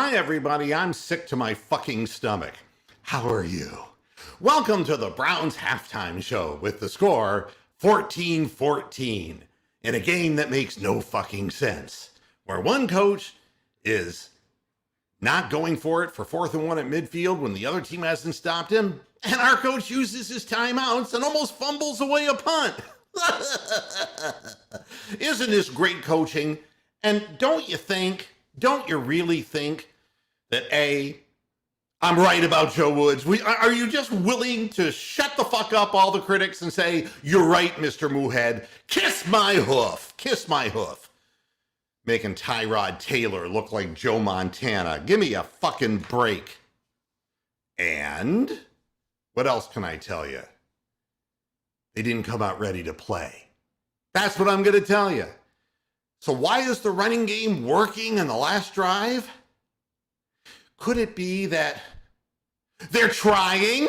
Hi, everybody. I'm sick to my fucking stomach. How are you? Welcome to the Browns halftime show with the score 14-14 in a game that makes no fucking sense, where one coach is not going for it for 4th and 1 at midfield when the other team hasn't stopped him, and our coach uses his timeouts and almost fumbles away a punt. Isn't this great coaching? And don't you really think that I'm right about Joe Woods? Are you just willing to shut the fuck up, all the critics, and say, you're right, Mr. Moohead? Kiss my hoof. Kiss my hoof. Making Tyrod Taylor look like Joe Montana. Give me a fucking break. And what else can I tell you? They didn't come out ready to play. That's what I'm going to tell you. So why is the running game working in the last drive? Could it be that they're trying?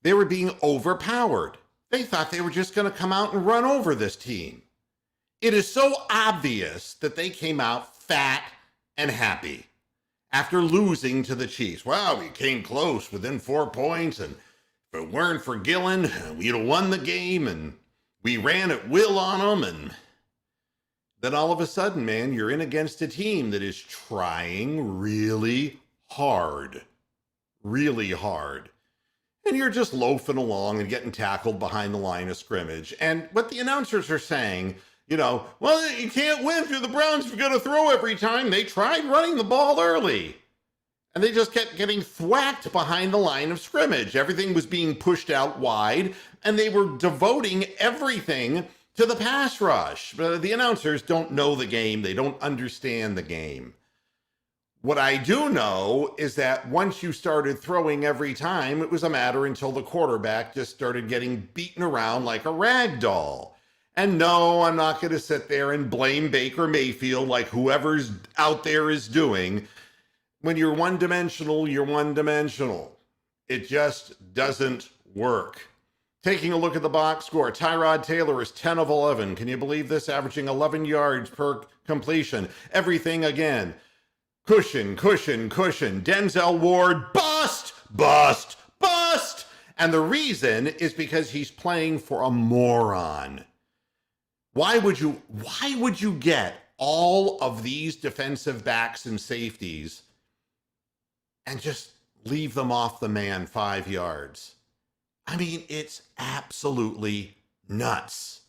They were being overpowered. They thought they were just going to come out and run over this team. It is so obvious that they came out fat and happy after losing to the Chiefs. Wow, we came close within 4 points, and if it weren't for Gillen, we'd have won the game, and we ran at will on them, and then all of a sudden, man, you're in against a team that is trying really hard, and you're just loafing along and getting tackled behind the line of scrimmage. And what the announcers are saying, well, you can't win through the Browns if you're going to throw every time. They tried running the ball early, and they just kept getting thwacked behind the line of scrimmage. Everything was being pushed out wide, and they were devoting everything to the pass rush. The announcers don't know the game. They don't understand the game. What I do know is that once you started throwing every time, it was a matter until the quarterback just started getting beaten around like a rag doll. And no, I'm not going to sit there and blame Baker Mayfield like whoever's out there is doing. When you're one-dimensional, you're one-dimensional. It just doesn't work. Taking a look at the box score, Tyrod Taylor is 10 of 11. Can you believe this? Averaging 11 yards per completion. Everything again. Cushion. Denzel Ward, bust. And the reason is because he's playing for a moron. Why would you get all of these defensive backs and safeties and just leave them off the man 5 yards? I mean, it's absolutely nuts.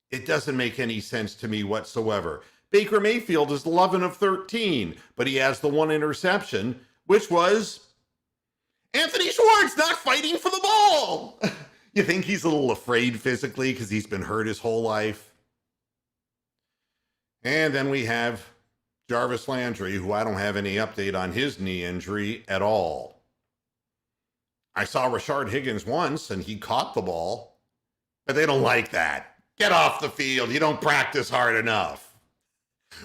It doesn't make any sense to me whatsoever. Baker Mayfield is 11 of 13, but he has the one interception, which was Anthony Schwartz not fighting for the ball. You think he's a little afraid physically because he's been hurt his whole life? And then we have Jarvis Landry, who I don't have any update on his knee injury at all. I saw Rashard Higgins once, and he caught the ball, but they don't like that. Get off the field. You don't practice hard enough.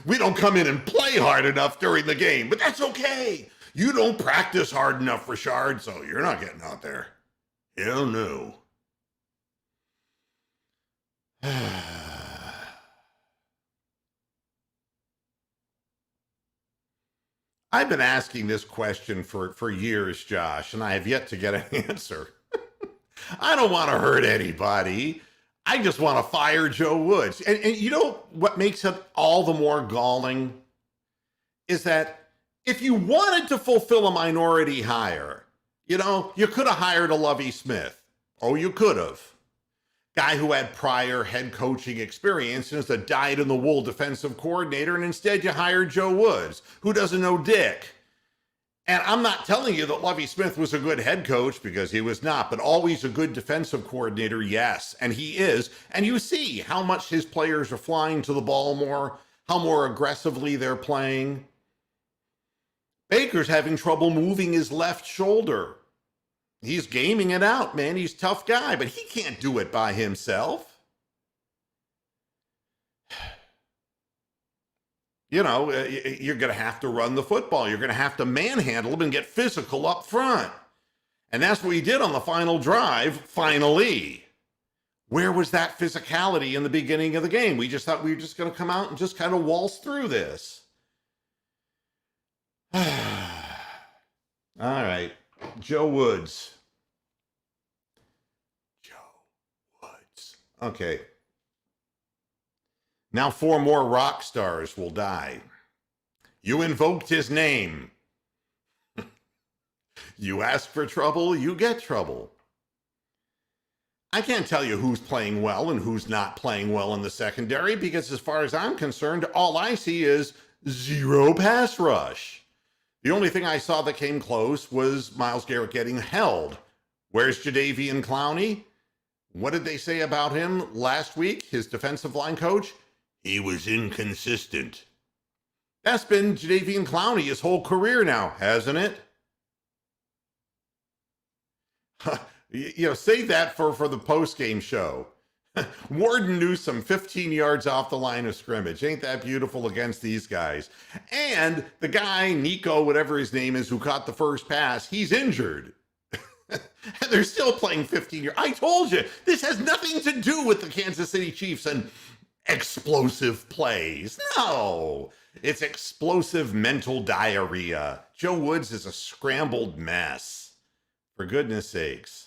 We don't come in and play hard enough during the game, but that's okay. You don't practice hard enough, Rashard, so you're not getting out there. Hell no. I've been asking this question for years, Josh, and I have yet to get an answer. I don't want to hurt anybody. I just want to fire Joe Woods. And you know what makes it all the more galling is that if you wanted to fulfill a minority hire, you could have hired a Lovie Smith. Oh, you could have. Guy who had prior head coaching experience and is a dyed-in-the-wool defensive coordinator, and instead you hired Joe Woods, who doesn't know dick. And I'm not telling you that Lovie Smith was a good head coach, because he was not, but always a good defensive coordinator, yes, and he is. And you see how much his players are flying to the ball more, how more aggressively they're playing. Baker's having trouble moving his left shoulder. He's gaming it out, man. He's a tough guy, but he can't do it by himself. You're going to have to run the football. You're going to have to manhandle him and get physical up front. And that's what he did on the final drive, finally. Where was that physicality in the beginning of the game? We just thought we were just going to come out and just kind of waltz through this. All right. Joe Woods. Joe Woods. Okay. Now 4 more rock stars will die. You invoked his name. You ask for trouble, you get trouble. I can't tell you who's playing well and who's not playing well in the secondary because as far as I'm concerned, all I see is 0 pass rush. The only thing I saw that came close was Myles Garrett getting held. Where's Jadeveon Clowney? What did they say about him last week, his defensive line coach? He was inconsistent. That's been Jadeveon Clowney his whole career now, hasn't it? Save that for the post-game show. Warden Newsome, 15 yards off the line of scrimmage. Ain't that beautiful against these guys? And the guy, Nico, whatever his name is, who caught the first pass, he's injured. And they're still playing 15 yards. I told you, this has nothing to do with the Kansas City Chiefs and explosive plays. No, it's explosive mental diarrhea. Joe Woods is a scrambled mess, for goodness sakes.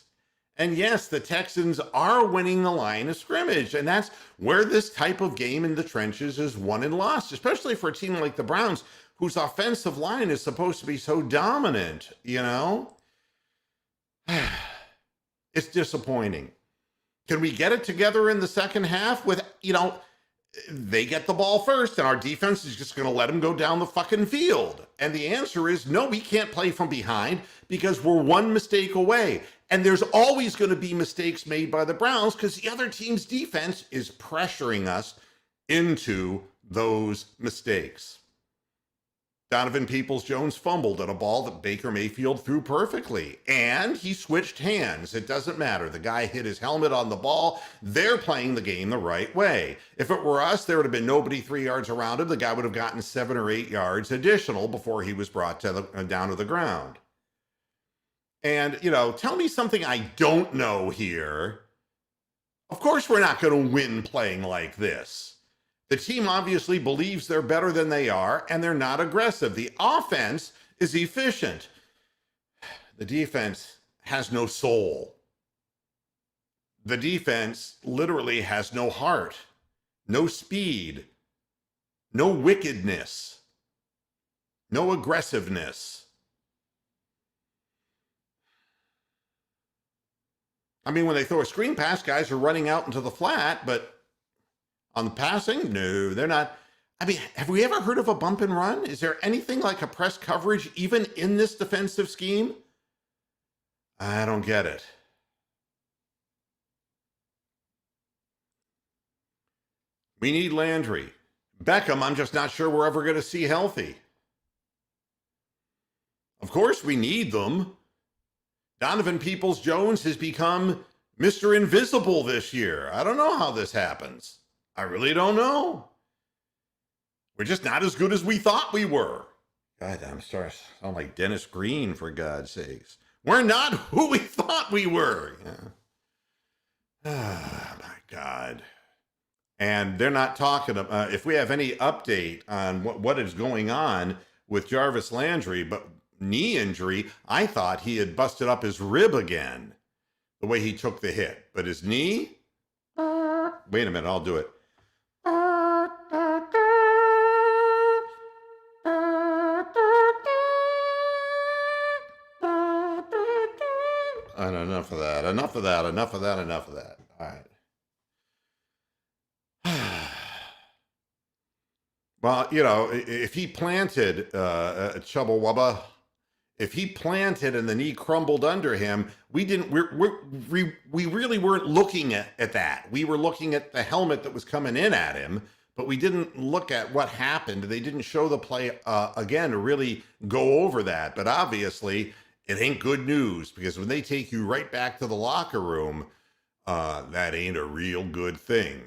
And yes, the Texans are winning the line of scrimmage, and that's where this type of game in the trenches is won and lost, especially for a team like the Browns, whose offensive line is supposed to be so dominant, It's disappointing. Can we get it together in the second half with, they get the ball first and our defense is just going to let them go down the fucking field? And the answer is no, we can't play from behind because we're one mistake away. And there's always going to be mistakes made by the Browns because the other team's defense is pressuring us into those mistakes. Donovan Peoples-Jones fumbled at a ball that Baker Mayfield threw perfectly, and he switched hands. It doesn't matter. The guy hit his helmet on the ball. They're playing the game the right way. If it were us, there would have been nobody 3 yards around him. The guy would have gotten 7 or 8 yards additional before he was brought down to the ground. And, tell me something I don't know here. Of course we're not going to win playing like this. The team obviously believes they're better than they are, and they're not aggressive. The offense is efficient. The defense has no soul. The defense literally has no heart, no speed, no wickedness, no aggressiveness. I mean, when they throw a screen pass, guys are running out into the flat, but on the passing, no, they're not. I mean, have we ever heard of a bump and run? Is there anything like a press coverage even in this defensive scheme? I don't get it. We need Landry. Beckham, I'm just not sure we're ever going to see healthy. Of course we need them. Donovan Peoples-Jones has become Mr. Invisible this year. I don't know how this happens. I really don't know. We're just not as good as we thought we were. God, I'm starting to sound like Dennis Green, for God's sakes. We're not who we thought we were. Oh, my God. And they're not talking about, if we have any update on what is going on with Jarvis Landry, but knee injury, I thought he had busted up his rib again, the way he took the hit. But his knee? Wait a minute, I'll do it. Enough of that. All right. Well, if he planted Chubba Wubba, if he planted and the knee crumbled under him, we really weren't looking at that. We were looking at the helmet that was coming in at him, but we didn't look at what happened. They didn't show the play again to really go over that. But obviously, it ain't good news because when they take you right back to the locker room, that ain't a real good thing.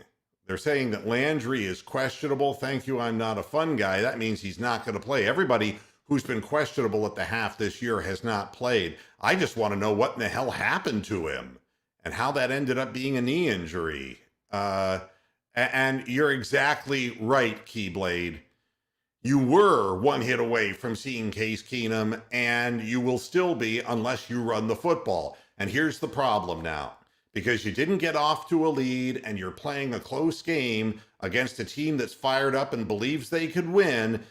They're saying that Landry is questionable. Thank you, I'm not a fun guy. That means he's not going to play. Everybody who's been questionable at the half this year has not played. I just want to know what in the hell happened to him. and how that ended up being a knee injury. And you're exactly right, Keyblade. You were one hit away from seeing Case Keenum, and you will still be unless you run the football. And here's the problem now. Because you didn't get off to a lead and you're playing a close game against a team that's fired up and believes they could win,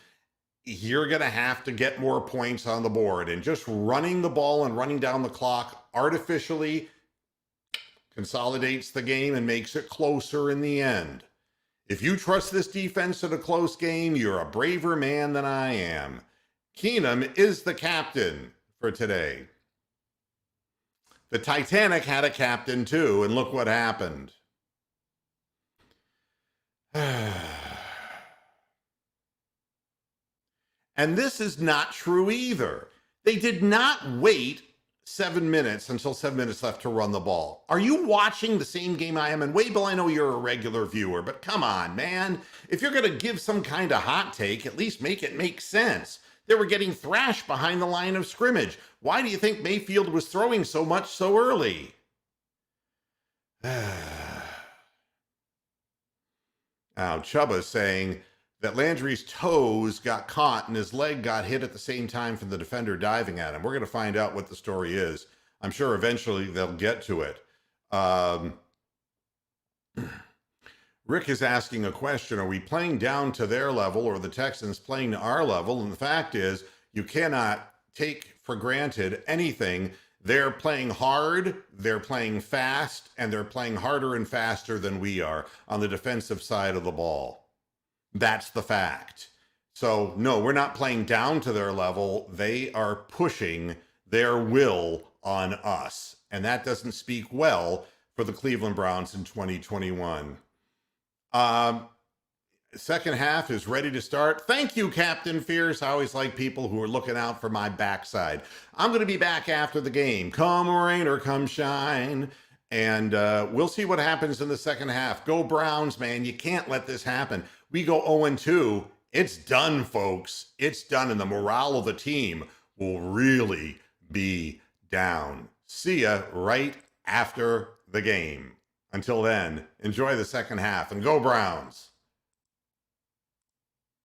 you're going to have to get more points on the board. And just running the ball and running down the clock artificially consolidates the game and makes it closer in the end. If you trust this defense in a close game, you're a braver man than I am. Keenum is the captain for today. The Titanic had a captain too, and look what happened. And this is not true either. They did not wait 7 minutes until 7 minutes left to run the ball. Are you watching the same game I am? And Wabel, I know you're a regular viewer, but come on, man. If you're going to give some kind of hot take, at least make it make sense. They were getting thrashed behind the line of scrimmage. Why do you think Mayfield was throwing so much so early? Now, Chubba's saying that Landry's toes got caught and his leg got hit at the same time from the defender diving at him. We're going to find out what the story is. I'm sure eventually they'll get to it. Rick is asking a question. Are we playing down to their level or the Texans playing to our level? And the fact is, you cannot take for granted anything. They're playing hard, they're playing fast, and they're playing harder and faster than we are on the defensive side of the ball. That's the fact. So, no, we're not playing down to their level. They are pushing their will on us. And that doesn't speak well for the Cleveland Browns in 2021. Second half is ready to start. Thank you, Captain Fierce. I always like people who are looking out for my backside. I'm going to be back after the game. Come rain or come shine. And we'll see what happens in the second half. Go Browns, man. You can't let this happen. We go 0-2. It's done, folks. It's done. And the morale of the team will really be down. See ya right after the game. Until then, enjoy the second half and go Browns.